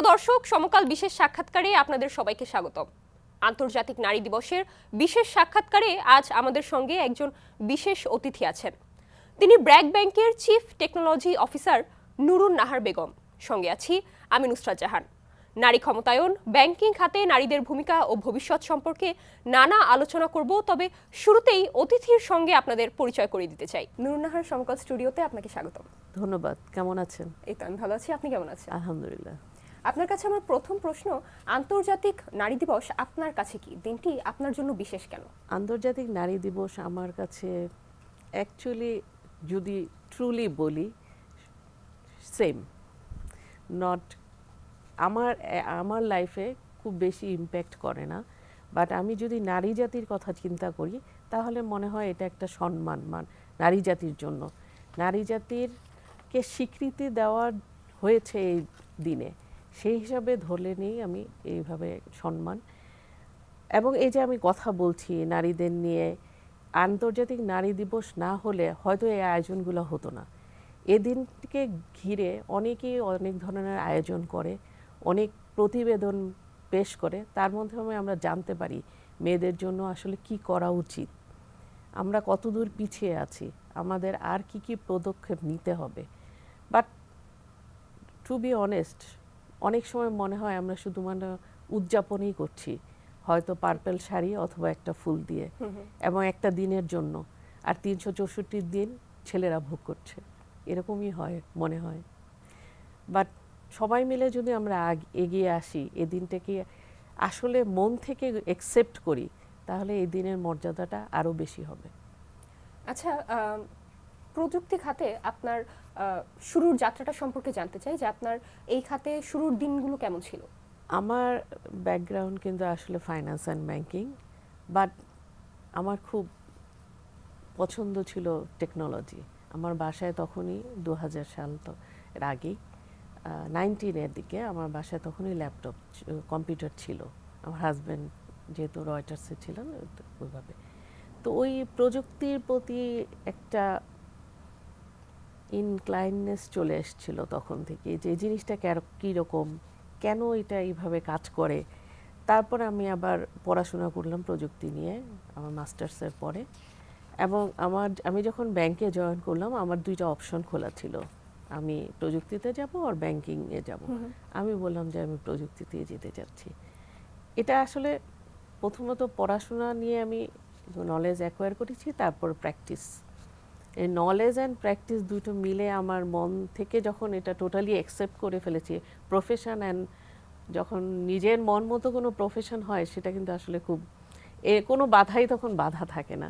প্রিয় দর্শক, সমকাল বিশেষ সাক্ষাৎকারে আপনাদের সবাইকে স্বাগতম। আন্তর্জাতিক নারী দিবসের বিশেষ সাক্ষাৎকারে আজ আমাদের সঙ্গে একজন বিশেষ অতিথি আছেন। তিনি ব্র্যাক ব্যাংকের chief technology officer Nurun Nahar Begum. সঙ্গে আছি আমি নুসরাত জাহান। নারী ক্ষমতায়ন, ব্যাংকিং খাতে নারীদের ভূমিকা ও ভবিষ্যৎ সম্পর্কে নানা আলোচনা করব। তবে শুরুতেই অতিথির সঙ্গে আপনাদের পরিচয় করিয়ে দিতে চাই। নুরুন নাহার, সমকাল স্টুডিওতে আপনাকে স্বাগতম। ধন্যবাদ। কেমন আছেন? এই তো আমি ভালো আছি, আপনি কেমন আছেন? আলহামদুলিল্লাহ। আপনার কাছে আমার প্রথম প্রশ্ন, আন্তর্জাতিক নারী দিবস আপনার কাছে কি, দিনটি আপনার জন্য বিশেষ কেন? আন্তর্জাতিক নারী দিবস আমার কাছে অ্যাকচুয়ালি যদি ট্রুলি বলি সেম, নট আমার লাইফে খুব বেশি ইম্প্যাক্ট করে না, বাট আমি যদি নারী জাতির কথা চিন্তা করি তাহলে মনে হয় এটা একটা সম্মান নারী জাতির জন্য। নারী জাতিরকে স্বীকৃতি দেওয়া হয়েছে এই দিনে, সেই হিসাবে ধরলে নিই আমি এইভাবে সম্মান। এবং এই যে আমি কথা বলছি নারীদের নিয়ে, আন্তর্জাতিক নারী দিবস না হলে হয়তো এই আয়োজনগুলো হতো না। এদিনকে ঘিরে অনেকেই অনেক ধরনের আয়োজন করে, অনেক প্রতিবেদন পেশ করে, তার মাধ্যমে আমরা জানতে পারি মেয়েদের জন্য আসলে কি করা উচিত, আমরা কতদূর পিছিয়ে আছি, আমাদের আর কি কি পদক্ষেপ নিতে হবে। বাট টু বি অনেস্ট, অনেক সময় মনে হয় আমরা শুধুমাত্র উদযাপনই করছি, হয়তো পার্পেল শাড়ি অথবা একটা ফুল দিয়ে এবং একটা দিনের জন্য, আর 364 দিন ছেলেরা ভোগ করছে, এরকমই হয় মনে হয়। বাট সবাই মিলে যদি আমরা এগিয়ে আসি, এই দিনটাকে আসলে মন থেকে অ্যাকসেপ্ট করি, তাহলে এই দিনের মর্যাদাটা আরও বেশি হবে। আচ্ছা, প্রযুক্তি খাতে আপনার শুরুর যাত্রাটা সম্পর্কে জানতে চাই, যে আপনার এই খাতে শুরুর দিনগুলো কেমন ছিল? আমার ব্যাকগ্রাউন্ড কিন্তু আসলে ফাইন্যান্স অ্যান্ড ব্যাংকিং, বাট আমার খুব পছন্দ ছিল টেকনোলজি। আমার বাসায় তখনই 2000 সাল তো এর আগেই 19-এর দিকে আমার বাসায় তখনই ল্যাপটপ কম্পিউটার ছিল। আমার হাজব্যান্ড যেহেতু রয়টার্সে ছিলেন ওইভাবে, তো ওই প্রযুক্তির প্রতি একটা ইনক্লাইননেস চলে এসেছিল তখন থেকে, যে জিনিসটা কীরকম, কেন এটা এইভাবে কাজ করে। তারপর আমি আবার পড়াশোনা করলাম প্রযুক্তি নিয়ে আমার মাস্টার্সের পরে, এবং আমি যখন ব্যাংকে জয়েন করলাম আমার 2টা অপশন খোলা ছিল, আমি প্রযুক্তিতে যাব আর ব্যাংকিংয়ে যাব। আমি বললাম যে আমি প্রযুক্তিতে যেতে চাচ্ছি। এটা আসলে প্রথমত পড়াশোনা নিয়ে আমি নলেজ অ্যাকোয়ার করেছি, তারপর প্র্যাকটিস। এই নলেজ অ্যান্ড প্র্যাকটিস দুটো মিলে আমার মন থেকে যখন এটা টোটালি অ্যাকসেপ্ট করে ফেলেছি প্রফেশন, অ্যান্ড যখন নিজের মন মতো কোনো প্রফেশন হয় সেটা কিন্তু আসলে খুব কোনো বাধাই তখন বাধা থাকে না।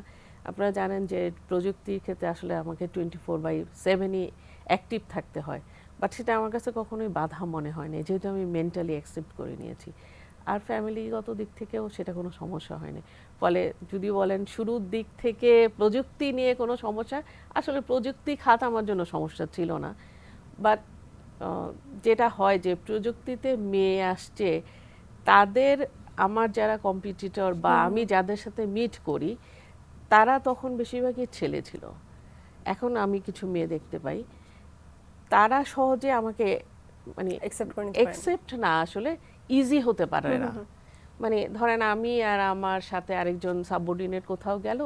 আপনারা জানেন যে প্রযুক্তির ক্ষেত্রে আসলে আমাকে 24/7ই অ্যাক্টিভ থাকতে হয়, বাট সেটা আমার কাছে কখনোই বাধা মনে হয় না, যেহেতু আমি মেন্টালি অ্যাকসেপ্ট করে নিয়েছি। আর ফ্যামিলিগত দিক থেকেও সেটা কোনো সমস্যা হয়নি। ফলে যদি বলেন শুরুর দিক থেকে প্রযুক্তি নিয়ে কোনো সমস্যা, আসলে প্রযুক্তি খাত আমার জন্য সমস্যা ছিল না। বাট যেটা হয় যে প্রযুক্তিতে মেয়ে আসছে, তাদের আমার যারা কম্পিটিটর বা আমি যাদের সাথে মিট করি তারা তখন বেশিরভাগই ছেলে ছিল। এখন আমি কিছু মেয়ে দেখতে পাই, তারা সহজে আমাকে মানে অ্যাকসেপ্ট না, আসলে ইজি হতে পারে না। মানে ধরেন আমি আর আমার সাথে আরেকজন সাবঅর্ডিনেট কোথাও গেল,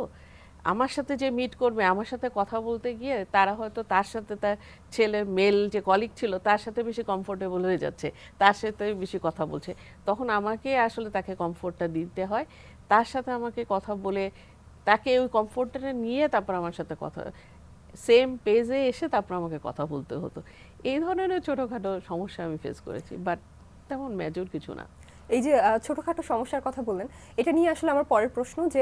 আমার সাথে যে মিট করবে আমার সাথে কথা বলতে গিয়ে তারা হয়তো তার সাথে তার ছেলে মেল যে কলিগ ছিল তার সাথে বেশি কমফোর্টেবল হয়ে যাচ্ছে, তার সাথে বেশি কথা বলছে, তখন আমাকে আসলে তাকে কমফোর্টটা দিতে হয়, তার সাথে আমাকে কথা বলে তাকে ওই কমফোর্টটা নিয়ে তারপর আমার সাথে কথা, সেম পেজে এসে তারপর আমাকে কথা বলতে হতো। এই ধরনের ছোটোখাটো সমস্যা আমি ফেস করেছি, বাট তেমন মেজর কিছু না। এই যে ছোটখাটো সমস্যার কথা বললেন, এটা নিয়ে আসলে আমার পরের প্রশ্ন, যে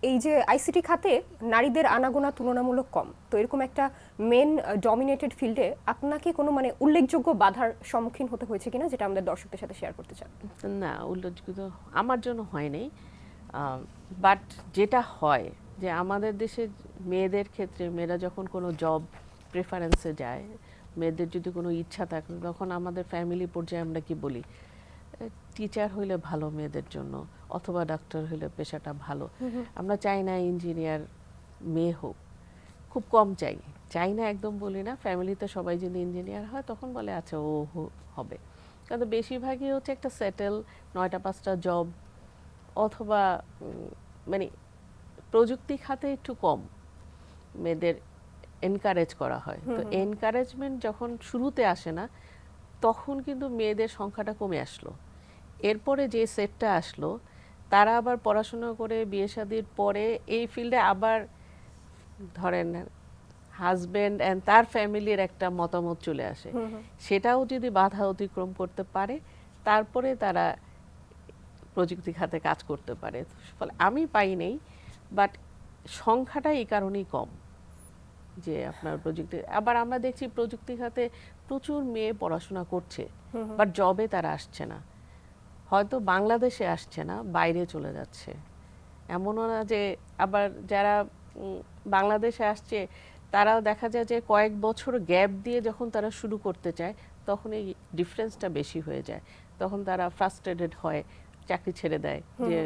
এই যে আইসিটি খাতে নারীদের আনাগোনা তুলনামূলক কম, তো এরকম একটা মেন ডমিনেটেড ফিল্ডে আপনাকে কোনো মানে উল্লেখযোগ্য বাধার সম্মুখীন হতে হয়েছে কিনা, যেটা আমাদের দর্শকদের সাথে শেয়ার করতে চান? না, উল্লেখযোগ্য আমার জন্য হয়নি, বাট যেটা হয় যে আমাদের দেশে মেয়েদের ক্ষেত্রে, মেয়েরা যখন কোনো জব প্রেফারেন্সে যায়, মেয়েদের যদি কোনো ইচ্ছা থাকে, তখন আমাদের ফ্যামিলি পর্যায়ে আমরা কি বলি, টিচার হইলে ভালো মেয়েদের জন্য, অথবা ডাক্তার হইলে পেশাটা ভালো। আমরা চাই না ইঞ্জিনিয়ার মেয়ে হোক, খুব কম চাই না, একদম বলি না। ফ্যামিলিতে সবাই যদি ইঞ্জিনিয়ার হয় তখন বলে আচ্ছা ও হবে, কারণ বেশিরভাগই হচ্ছে একটা সেটেল 9টা 5টা জব, অথবা মানে প্রযুক্তি খাতে একটু কম মেয়েদের এনকারেজ করা হয়। তো এনকারেজমেন্ট যখন শুরুতে আসে না, তখন কিন্তু মেয়েদের সংখ্যাটা কমে আসলো। এরপরে যে সেটটা আসলো, তারা আবার পড়াশোনা করে বিয়ে শাদির পরে এই ফিল্ডে আবার ধরেন হাজবেন্ড অ্যান্ড তার ফ্যামিলির একটা মতামত চলে আসে, সেটাও যদি বাধা অতিক্রম করতে পারে, তারপরে তারা প্রযুক্তি খাতে কাজ করতে পারে। ফলে আমি পাই নেই, বাট সংখ্যাটা এই কারণেই কম যে আপনার প্রযুক্তি। আবার আমরা দেখছি প্রযুক্তি খাতে প্রচুর মেয়ে পড়াশোনা করছে, বাট জবে তারা আসছে না। হয়তো বাংলাদেশে আসছে না, বাইরে চলে যাচ্ছে। এমনও না যে, আবার যারা বাংলাদেশে আসছে তারাও দেখা যায় যে কয়েক বছর গ্যাপ দিয়ে যখন তারা শুরু করতে চায়, তখন এই ডিফারেন্সটা বেশি হয়ে যায়। তখন তারা ফ্রাস্ট্রেটেড হয়, চাকরি ছেড়ে দেয়, যে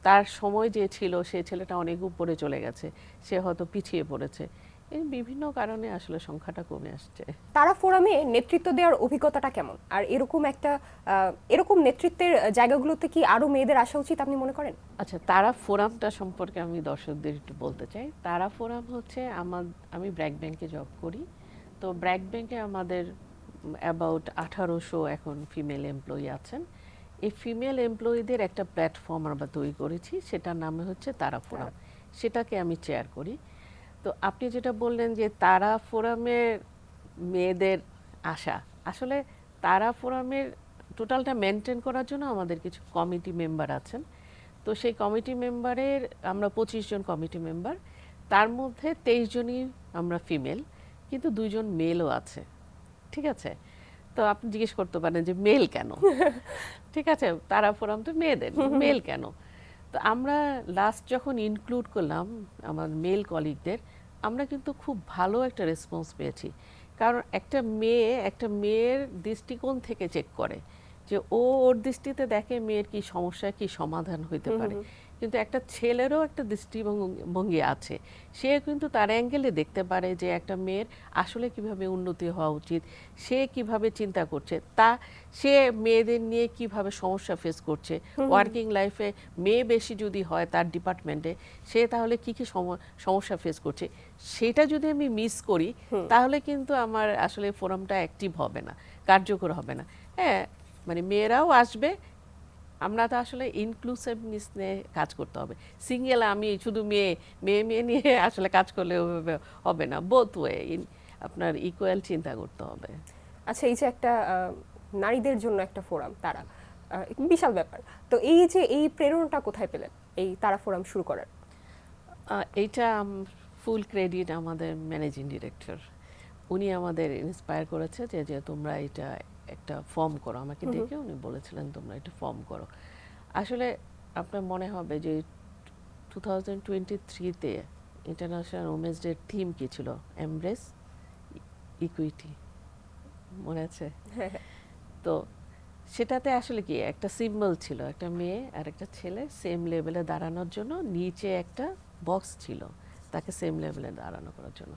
তার সময় যে ছিল সে ছেলেটা অনেক উপরে চলে গেছে, সে হয়তো পিছিয়ে পড়েছে। এই বিভিন্ন কারণে আসলে সংখ্যাটা কমে আসছে। তারা ফোরামে নেতৃত্ব দেওয়ার অভিজ্ঞতাটা কেমন, আর এরকম নেতৃত্বের জায়গাগুলোতে কি আরো মেয়েদের আসা উচিত আপনি মনে করেন? আচ্ছা, তারা ফোরামটা সম্পর্কে আমি দর্শকদের একটু বলতে চাই। তারা ফোরাম হচ্ছে আমি ব্র্যাক ব্যাংকে জব করি। তো ব্র্যাক ব্যাংকে আমাদের অ্যাবাউট 1800 এখন ফিমেল এমপ্লয়ি আছেন। এই ফিমেল এমপ্লয়িদের একটা প্ল্যাটফর্ম আমরা তৈরি করেছি, সেটার নামে হচ্ছে তারা ফোরাম। সেটাকে আমি চেয়ার করি। তো আপনি যেটা বললেন যে তারা ফোরামের মেয়েদের আশা, আসলে তারা ফোরামের টোটালটা মেনটেন করার জন্য আমাদের কিছু কমিটি মেম্বার আছেন। তো সেই কমিটি মেম্বারের আমরা 25 জন কমিটি মেম্বার, তার মধ্যে 23 জনই আমরা ফিমেল, কিন্তু 2 জন মেলও আছে। ঠিক আছে, তো আপনি জিজ্ঞেস করতে পারেন যে মেল কেন? ঠিক আছে, তারা ফোরাম তো মেয়েদের, মেল কেন? তো আমরা লাস্ট যখন ইনক্লুড করলাম আমার মেল কলিগদের, আমরা কিন্তু খুব ভালো একটা রেসপন্স পেয়েছি। কারণ একটা মেয়ের দৃষ্টিকোণ থেকে চেক করে যে ওর দৃষ্টিতে দেখে মেয়ের কি সমস্যা, কি সমাধান হইতে পারে। কিন্তু একটা ছেলেরও একটা দৃষ্টিভঙ্গি আছে, সে কিন্তু তার অ্যাঙ্গেলে দেখতে পারে যে একটা মেয়ের আসলে কিভাবে উন্নতি হওয়া উচিত, সে কিভাবে চিন্তা করছে, সে মেয়েদের নিয়ে কিভাবে সমস্যা ফেস করছে, ওয়ার্কিং লাইফে মেয়ে বেশি যদি হয় তার ডিপার্টমেন্টে, সে তাহলে কি কি সমস্যা ফেস করছে, সেটা যদি আমি মিস করি, তাহলে কিন্তু আমার আসলে ফোরামটা অ্যাক্টিভ হবে না, কার্যকর হবে না। হ্যাঁ, মানে মেয়েরাও আসবে, আমরা তো আসলে ইনক্লুসিভনেস নিয়ে কাজ করতে হবে। সিঙ্গেল আমি শুধু মেয়ে মেয়ে মেয়ে নিয়ে আসলে কাজ করলে ওইভাবে হবে না, বোথ ওয়ে আপনার ইকুয়াল চিন্তা করতে হবে। আচ্ছা, এই যে একটা নারীদের জন্য একটা ফোরাম, তারা বিশাল ব্যাপার। তো এই যে এই প্রেরণাটা কোথায় পেলেন এই তারা ফোরাম শুরু করার? এইটা ফুল ক্রেডিট আমাদের ম্যানেজিং ডিরেক্টর। উনি আমাদের ইন্সপায়ার করেছে যে তোমরা এটা একটা ফর্ম করো। আমাকে ডেকে উনি বলেছিলেন তোমরা এটা ফর্ম করো। আসলে আপনার মনে হবে যে 2023-তে ইন্টারন্যাশনাল উমেন্স ডে থিম কি ছিল? এমব্রেস ইকুইটি, মনে আছে? তো সেটাতে আসলে কি একটা সিম্বল ছিল, একটা মেয়ে আর একটা ছেলে সেম লেভেলে দাঁড়ানোর জন্য, নিচে একটা বক্স ছিল তাকে সেম লেভেলে দাঁড়ানো করার জন্য।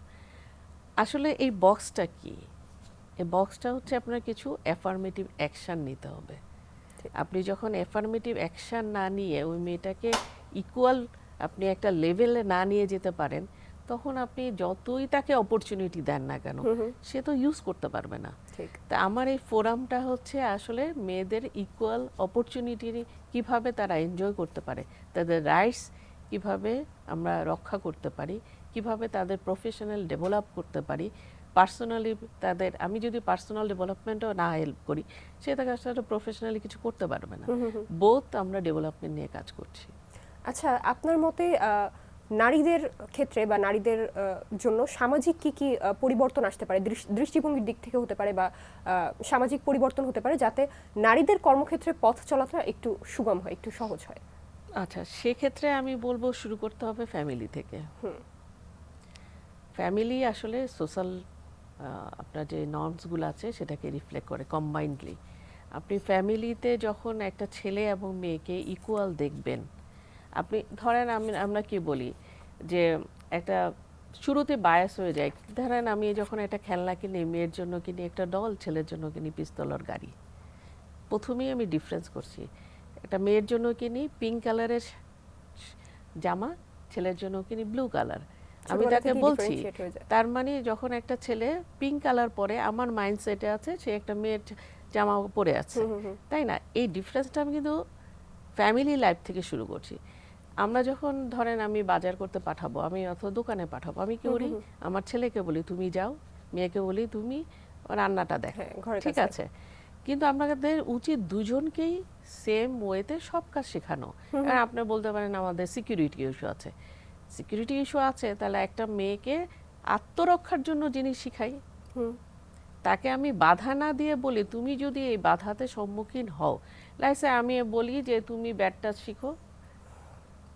আসলে এই বক্সটা কি? এই বক্সটা হচ্ছে আপনার কিছু অ্যাফার্মেটিভ অ্যাকশন নিতে হবে। আপনি যখন অ্যাফার্মেটিভ অ্যাকশন না নিয়ে ওই মেয়েটাকে ইকুয়াল আপনি একটা লেভেলে না নিয়ে যেতে পারেন, তখন আপনি যতই তাকে অপরচুনিটি দেন না কেন, সে তো ইউজ করতে পারবে না। তা আমার এই ফোরামটা হচ্ছে আসলে মেয়েদের ইকুয়াল অপরচুনিটি কিভাবে তারা এনজয় করতে পারে, তাদের রাইটস কিভাবে আমরা রক্ষা করতে পারি, কিভাবে তাদের প্রফেশনাল ডেভেলপ করতে পারি, পার্সোনালি তাদের, আমি যদি পার্সোনাল ডেভেলপমেন্টও না হেল্প করি, সে তাকে আসলে প্রফেশনালি কিছু করতে পারবে না। বোথ আমরা ডেভেলপমেন্ট নিয়ে কাজ করছি। আচ্ছা, আপনার মতে নারীদের ক্ষেত্রে বা নারীদের জন্য সামাজিক কি কি পরিবর্তন আসতে পারে, দৃষ্টিভঙ্গির দিক থেকে হতে পারে বা সামাজিক পরিবর্তন হতে পারে, যাতে নারীদের কর্মক্ষেত্রে পথ চলাটা একটু সুগম হয়, একটু সহজ হয়? আচ্ছা, সেক্ষেত্রে আমি বলবো শুরু করতে হবে ফ্যামিলি থেকে। ফ্যামিলি আসলে সোশ্যাল আপনার যে নর্মসগুলো আছে সেটাকে রিফ্লেক্ট করে কম্বাইন্ডলি। আপনি ফ্যামিলিতে যখন একটা ছেলে এবং মেয়েকে ইকুয়াল দেখবেন, আপনি ধরেন আমরা কি বলি যে একটা শুরুতে বায়াস হয়ে যায়। ধরেন আমি যখন একটা খেলনা কিনি, মেয়ের জন্য কিনি একটা ডল, ছেলের জন্য কিনি পিস্তলের গাড়ি। প্রথমেই আমি ডিফারেন্স করছি, একটা মেয়ের জন্য কিনি পিঙ্ক কালারের জামা, ছেলের জন্য কিনি ব্লু কালার। আমি ছোটবেলা তাকে থেকেই বলছি, differentiate হয়ে যায়। তার মানে যখন একটা ছেলে পিঙ্ক কালার পরে আমার মাইন্ডসেটে আছে সে একটা মেয়ের জামা পরে আছে, তাই না? এই ডিফারেন্সটা আমি কিন্তু ফ্যামিলি লাইফ থেকে শুরু করছি। আমরা যখন ধরেন আমি বাজার করতে পাঠাবো, আমি অথবা দোকানে পাঠাবো, আমি কি করি, আমার ছেলেকে বলি তুমি যাও, মেয়েকে বলি তুমি রান্নাটা দেখো, হ্যাঁ, ঘরের ঠিক কাজ আছে? কিন্তু আমাদের উচিত দুজনকেই সেম ওয়েতে সব কাজ শেখানো। আর আপনি বলতে পারেন আমাদের সিকিউরিটি ইস্যু আছে, সিকিউরিটি ইস্যু আছে, তাহলে একটা মেয়েকে আত্মরক্ষার জন্য জিনিস শিখাই। হুম, তাকে আমি বাধা না দিয়ে বলি তুমি যদি এই বাধাতে সম্মুখীন হও, লাইসে আমি বলি যে তুমি ব্যাড টাচ শিখো,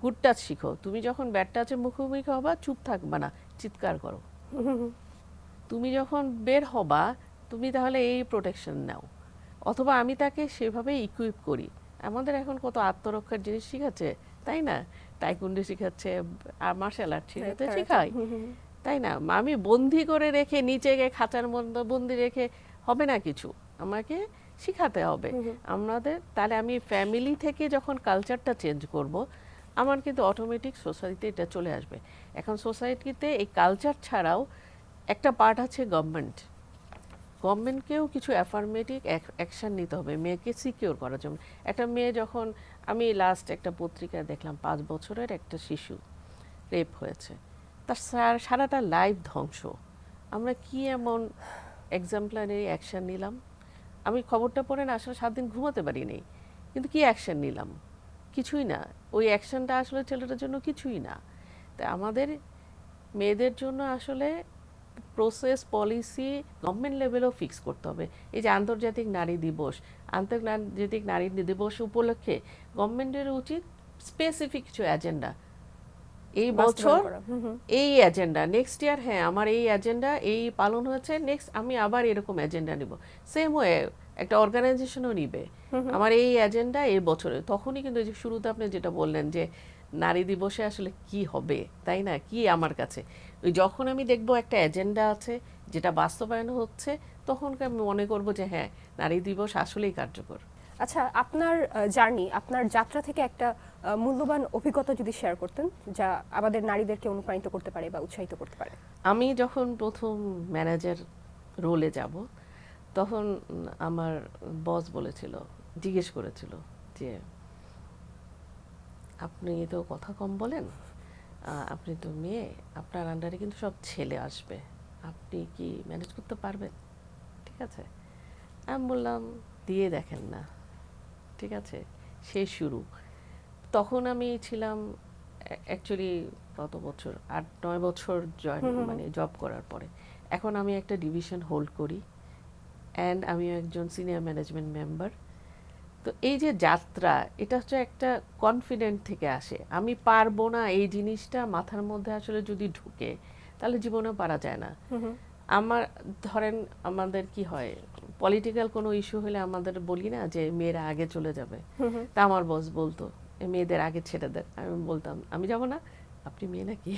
গুড টাচ শিখো। তুমি যখন ব্যাড টাচের মুখোমুখি হবা চুপ থাকবা না, চিৎকার করো। তুমি যখন বের হবা তুমি তাহলে এই প্রোটেকশন নাও। অথবা আমি তাকে সেভাবে ইকুইপ করি। আমাদের এখন কত আত্মরক্ষার জিনিস শিখাচ্ছে, তাই না? টাইকুন্ডি শিখাচ্ছে, আর মার্শাল আর্ট শিখাতে শেখায়, তাই না? আমি বন্দি করে রেখে নিচে গিয়ে খাঁচার মধ্যে বন্দি রেখে হবে না কিছু, আমাকে শিখাতে হবে আমাদের। তাহলে আমি ফ্যামিলি থেকে যখন কালচারটা চেঞ্জ করব, আমার কিন্তু অটোমেটিক সোসাইটিতে এটা চলে আসবে। এখন সোসাইটিতে এই কালচার ছাড়াও একটা পার্ট আছে গভর্নমেন্ট। গভর্নমেন্টকেও কিছু অ্যাফার্মেটিভ অ্যাকশন নিতে হবে মেয়েকে সিকিউর করার জন্য। একটা মেয়ে যখন, আমি লাস্ট একটা পত্রিকায় দেখলাম 5 বছরের একটা শিশু রেপ হয়েছে, তার সারাটা লাইফ ধ্বংস। আমরা কি এমন এক্সাম্পলারি অ্যাকশন নিলাম? আমি খবরটা পড়ে না আসলে 7 দিন ঘুমাতে পারিনি, কিন্তু কি অ্যাকশন নিলাম? কিছুই না। ওই অ্যাকশনটা আসলে ছেলেটার জন্য কিছুই না। তাই আমাদের মেয়েদের জন্য আসলে প্রসেস পলিসি গভর্নমেন্ট লেভেলেও ফিক্স করতে হবে। এই যে আন্তর্জাতিক নারী দিবস, আন্তর্জাতিক নারী দিবস উপলক্ষে গভর্নমেন্টের উচিত স্পেসিফিক কিছু এজেন্ডা, এই বছর বাস্তবায়ন করা। এই এজেন্ডা, নেক্সট ইয়ার হ্যাঁ আমার এই এজেন্ডা এই পালন হয়েছে, নেক্সট আমি আবার এরকম এজেন্ডা নিব। সেম ওয়ে একটা অর্গানাইজেশনও নিবে আমার এই এজেন্ডা এই বছরে। তখনই কিন্তু যে শুরুতে আপনি যেটা বললেন যে নারী দিবসে আসলে কি হবে, তাই না, কি আমার কাছে ওই যখন আমি দেখব একটা এজেন্ডা আছে যেটা বাস্তবায়ন হচ্ছে, তখন আমি মনে করব যে হ্যাঁ নারী দিবস আসলেই কার্যকর। আচ্ছা, আপনার জার্নি, আপনার যাত্রা থেকে একটা মূল্যবান অভিজ্ঞতা যদি শেয়ার করতেন, যা আমাদের নারীদেরকে অনুপ্রাণিত করতে পারে বা উৎসাহিত করতে পারে। আমি যখন প্রথম ম্যানেজার রোলে যাব, তখন আমার বস বলেছিল, জিজ্ঞেস করেছিল যে আপনি তো কথা কম বলেন, আপনি তো মেয়ে, আপনার আন্ডারে কিন্তু সব ছেলে আসবে, আপনি কি ম্যানেজ করতে পারবেন? ঠিক আছে, আমি বললাম দিয়ে দেখেন না, ঠিক আছে, সেই শুরু। তখন আমি ছিলাম অ্যাকচুয়ালি কত বছর, 8-9 বছর জয়েন মানে জব করার পরে এখন আমি একটা ডিভিশন হোল্ড করি অ্যান্ড আমিও একজন সিনিয়র ম্যানেজমেন্ট মেম্বার। তো এই যে যাত্রা, এটা হচ্ছে একটা কনফিডেন্ট থেকে আসে, আমি পারবো না এই জিনিসটা মাথার মধ্যে আসলে যদি ঢুকে তাহলে জীবনেও পারা যায় না। আমার ধরেন আমাদের কি হয়, পলিটিক্যাল কোনো ইস্যু হলে আমাদের বলি না যে মেয়েরা আগে চলে যাবে, তা আমার বস বলতো মেয়েদের আগে ছেড়ে দেন, আমি বলতাম আমি যাব না, আপনি মেয়ে নাকি?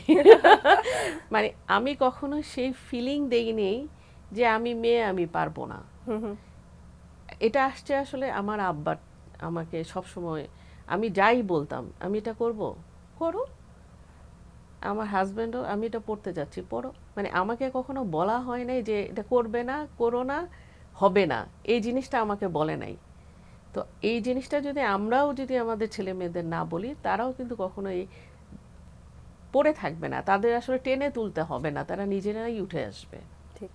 মানে আমি কখনো সেই ফিলিং দেইনি যে আমি মেয়ে আমি পারবো না। এটা আসছে আসলে আমার আব্বা আমাকে সবসময়, আমি যাই বলতাম আমি এটা করব, করো। আমার হাজব্যান্ডও আমি এটা পড়তে যাচ্ছি, পড়ো। মানে আমাকে কখনো বলা হয় নাই যে এটা করবে না, করো না, হবে না, এই জিনিসটা আমাকে বলে নাই। তো এই জিনিসটা যদি আমরাও যদি আমাদের ছেলে মেয়েদের না বলি, তারাও কিন্তু কখনো এই পড়ে থাকবে না, তাদের আসলে টেনে তুলতে হবে না, তারা নিজেরাই উঠে আসবে। ঠিক।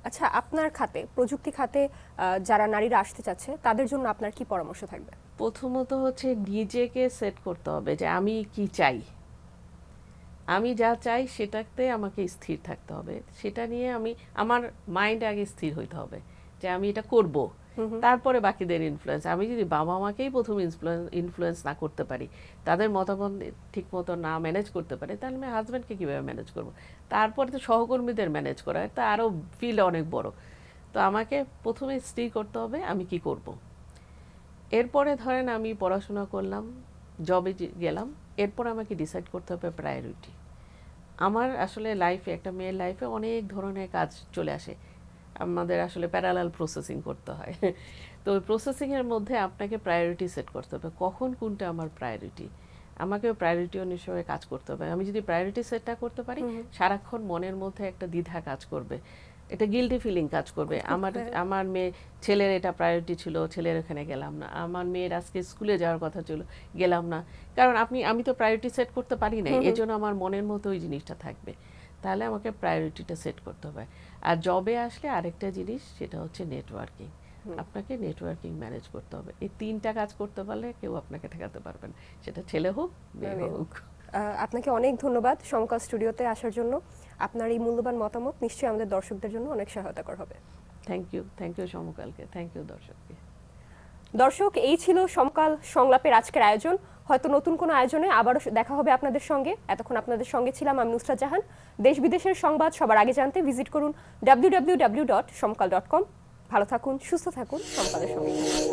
আচ্ছা, আপনার খাতে, প্রযুক্তি খাতে যারা নারীরা আসতে চাচ্ছে তাদের জন্য আপনার কি পরামর্শ থাকবে? প্রথমত হচ্ছে নিজেকে সেট করতে হবে যে আমি কি চাই, আমি যা চাই সেটাতে আমাকে স্থির থাকতে হবে, সেটা নিয়ে আমি আমার মাইন্ড আগে স্থির হইতে হবে যে আমি এটা করব, তারপরে বাকিদের ইনফ্লুয়েন্স। আমি যদি বাবা মাকেই প্রথম ইনফ্লুয়েন্স না করতে পারি, তাদের মতামত ঠিক মতো না ম্যানেজ করতে পারি, তাহলে আমি হাজব্যান্ডকে কীভাবে ম্যানেজ করব? তারপরে তো সহকর্মীদের ম্যানেজ করা, তা আরও ফিল্ড অনেক বড়। তো আমাকে প্রথমে স্থির করতে হবে আমি কি করব। এরপরে ধরেন আমি পড়াশোনা করলাম, জবে গেলাম, এরপর আমাকে ডিসাইড করতে হবে প্রায়োরিটি। আমার আসলে লাইফে, একটা মেয়ের লাইফে অনেক ধরনের কাজ চলে আসে, আমাদের আসলে প্যারালাল প্রসেসিং করতে হয়। তো ওই প্রসেসিংয়ের মধ্যে আপনাকে প্রায়োরিটি সেট করতে হবে, কখন কোনটা আমার প্রায়োরিটি। আমাকেও প্রায়োরিটি অনুসারে কাজ করতে হবে। আমি যদি প্রায়োরিটি সেট না করতে পারি, সারাক্ষণ মনের মধ্যে একটা দ্বিধা কাজ করবে, এটা গিল্টি ফিলিং কাজ করবে। আমার ছেলের এটা প্রায়োরিটি ছিল, ছেলের ওখানে গেলাম না। আমার মেয়ের আজকে স্কুলে যাওয়ার কথা ছিল, গেলাম না। কারণ আমি তো প্রায়োরিটি সেট করতে পারি না, এজন্য আমার মনের মধ্যে ওই জিনিসটা থাকবে। তাহলে আমাকে প্রায়োরিটিটা সেট করতে হবে। আর জবে আসলে আরেকটা জিনিস, সেটা হচ্ছে নেটওয়ার্কিং। আপনাকে নেটওয়ার্কিং ম্যানেজ করতে হবে। এই 3টা কাজ করতে পারলে কেউ আপনাকে ঠেকাতে পারবে না, সেটা ছেলে হোক মেয়ে হোক। আপনাকে অনেক ধন্যবাদ সমকাল স্টুডিওতে আসার জন্য। আপনার এই মূল্যবান মতামত নিশ্চয়ই আমাদের দর্শকদের জন্য অনেক সহায়তাকর হবে। থ্যাংক ইউ সমকালকে, থ্যাংক ইউ দর্শককে। দর্শক, এই ছিল সমকাল সংলাপের আজকের আয়োজন। হয়তো নতুন কোনো আয়োজনে আবারও দেখা হবে আপনাদের সঙ্গে। এতক্ষণ আপনাদের সঙ্গে ছিলাম আমি নুসরাত জাহান। দেশ বিদেশের সংবাদ সবার আগে জানতে ভিজিট করুন www.সমকাল.com। ভালো থাকুন, সুস্থ থাকুন, সমকালের সঙ্গে থাকুন।